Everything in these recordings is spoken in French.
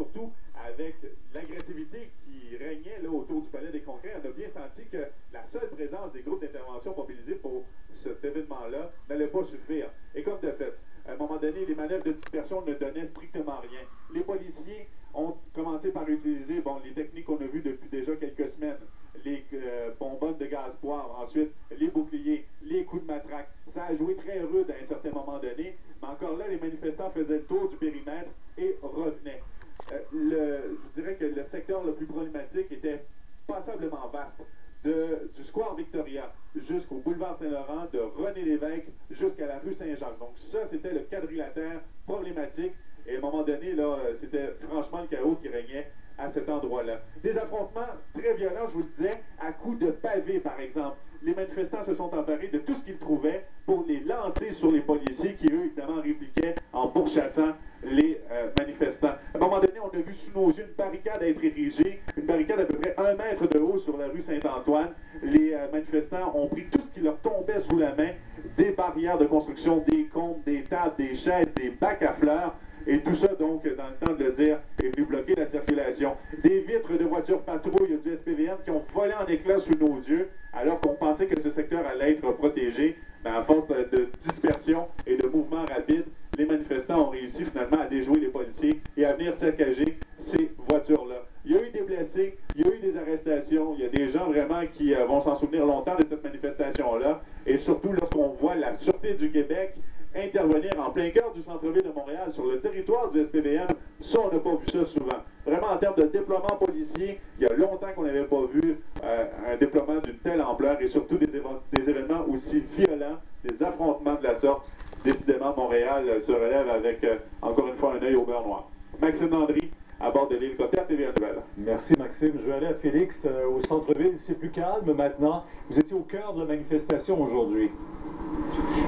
surtout avec l'agressivité qui régnait là, autour du Palais des Congrès, on a bien senti que la seule présence des groupes d'intervention mobilisés pour cet événement-là n'allait pas suffire. Et comme de fait, à un moment donné, les manœuvres de dispersion ne donnaient strictement rien. Les policiers ont commencé par utiliser les techniques qu'on a vues depuis déjà quelques semaines. Les bonbonnes de gaz poivre, ensuite les boucliers, les coups de matraque. Ça a joué très rude à un certain moment donné, mais encore là, les manifestants faisaient le tour du périmètre et revenaient. Je dirais que le secteur le plus problématique était passablement vaste. Du square Victoria jusqu'au boulevard Saint-Laurent, de René Lévesque jusqu'à la rue Saint-Jacques. Donc ça, c'était le quadrilatère problématique. Et à un moment donné, là, c'était franchement le chaos qui régnait à cet endroit-là. Des affrontements très violents, je vous le disais, à coups de pavés, par exemple. Les manifestants se sont emparés de tout ce qu'ils trouvaient pour les lancer sur les policiers qui, eux, évidemment, répliquaient en pourchassant les manifestants. À un moment donné, on a vu sous nos yeux une barricade être érigée, une barricade à peu près 1 mètre de haut sur la rue Saint-Antoine. Les manifestants ont pris tout ce qui leur tombait sous la main, des barrières de construction, des comptes, des tables, des chaises, des bacs à fleurs. Et tout ça, donc, dans le temps de le dire, est venu bloquer la circulation. Des vitres de voitures patrouilles du SPVM qui ont volé en éclats sous nos yeux, alors qu'on pensait que ce secteur allait être protégé. Mais à force de dispersion et de mouvements rapides, les manifestants ont réussi finalement à déjouer les policiers et à venir saccager ces voitures-là. Il y a eu des blessés, il y a eu des arrestations, il y a des gens vraiment qui vont s'en souvenir longtemps de cette manifestation-là. Et surtout lorsqu'on voit la Sûreté du Québec intervenir en plein cœur du centre-ville de Montréal, sur le territoire du SPVM, ça, on n'a pas vu ça souvent. Vraiment, en termes de déploiement policier, il y a longtemps qu'on n'avait pas vu un déploiement d'une telle ampleur et surtout des événements aussi violents, des affrontements de la sorte. Décidément, Montréal se relève avec, encore une fois, un œil au beurre noir. Maxime Landry, à bord de l'hélicoptère TVA Nouvelle. Merci Maxime. Je vais aller à Félix, au centre-ville. C'est plus calme maintenant. Vous étiez au cœur de la manifestation aujourd'hui.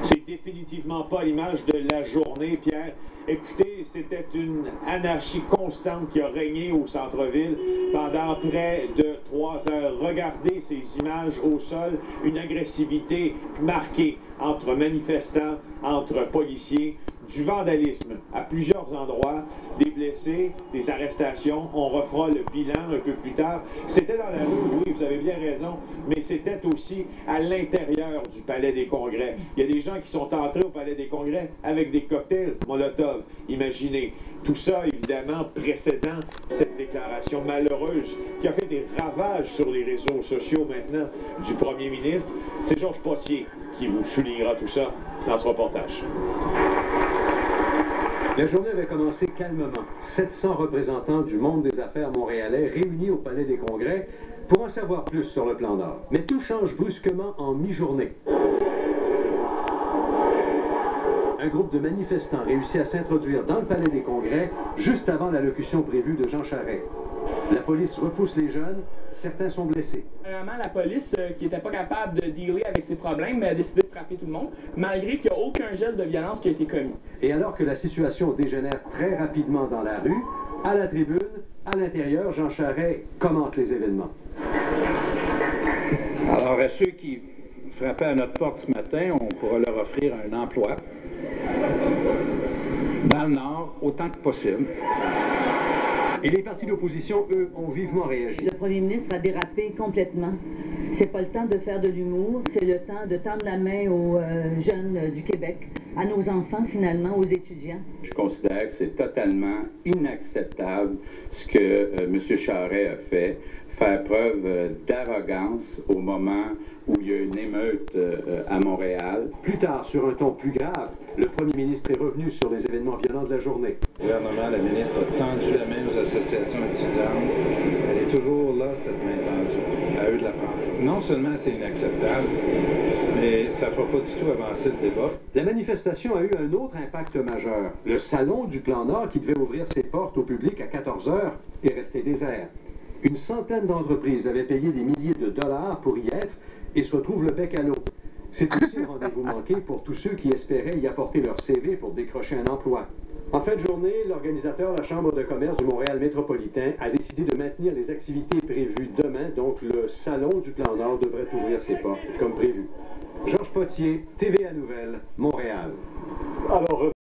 C'est définitivement pas l'image de la journée, Pierre. Écoutez, c'était une anarchie constante qui a régné au centre-ville pendant près de 3 heures. Regardez ces images au sol, une agressivité marquée entre manifestants, entre policiers, du vandalisme à plusieurs endroits, des blessés, des arrestations. On refera le bilan un peu plus tard. C'était dans la rue, oui, vous avez bien raison, mais c'était aussi à l'intérieur du Palais des Congrès. Il y a des gens qui sont entrés au Palais des Congrès avec des cocktails Molotov. Imaginez. Tout ça, évidemment, précédant cette déclaration malheureuse qui a fait des ravages sur les réseaux sociaux maintenant du premier ministre. C'est Georges Potier qui vous soulignera tout ça dans ce reportage. La journée avait commencé calmement. 700 représentants du monde des affaires montréalais réunis au Palais des Congrès pour en savoir plus sur le plan Nord. Mais tout change brusquement en mi-journée. Un groupe de manifestants réussit à s'introduire dans le Palais des Congrès juste avant l'allocution prévue de Jean Charest. La police repousse les jeunes, certains sont blessés. Vraiment, la police, qui n'était pas capable de dealer avec ses problèmes, a décidé de frapper tout le monde, malgré qu'il n'y a aucun geste de violence qui a été commis. Et alors que la situation dégénère très rapidement dans la rue, à la tribune, à l'intérieur, Jean Charest commente les événements. Alors, à ceux qui frappaient à notre porte ce matin, on pourra leur offrir un emploi dans le Nord autant que possible. Et les partis d'opposition, eux, ont vivement réagi. Le premier ministre a dérapé complètement. C'est pas le temps de faire de l'humour, c'est le temps de tendre la main aux jeunes du Québec, à nos enfants finalement, aux étudiants. Je considère que c'est totalement inacceptable ce que M. Charest a fait, faire preuve d'arrogance au moment où il y a une émeute à Montréal. Plus tard, sur un ton plus grave, le premier ministre est revenu sur les événements violents de la journée. Le gouvernement, la ministre a tendu la main aux associations étudiantes. Elle est toujours là, cette main tendue. À eux de la prendre. Non seulement c'est inacceptable, mais ça ne fera pas du tout avancer le débat. La manifestation a eu un autre impact majeur. Le salon du Plan Nord, qui devait ouvrir ses portes au public à 14 heures, est resté désert. Une centaine d'entreprises avaient payé des milliers de dollars pour y être et se retrouvent le bec à l'eau. C'est aussi un rendez-vous manqué pour tous ceux qui espéraient y apporter leur CV pour décrocher un emploi. En fin de journée, l'organisateur, la Chambre de commerce du Montréal métropolitain, a décidé de maintenir les activités prévues demain, donc le Salon du Plan Nord devrait ouvrir ses portes comme prévu. Georges Potier, TVA Nouvelle, Montréal. Alors,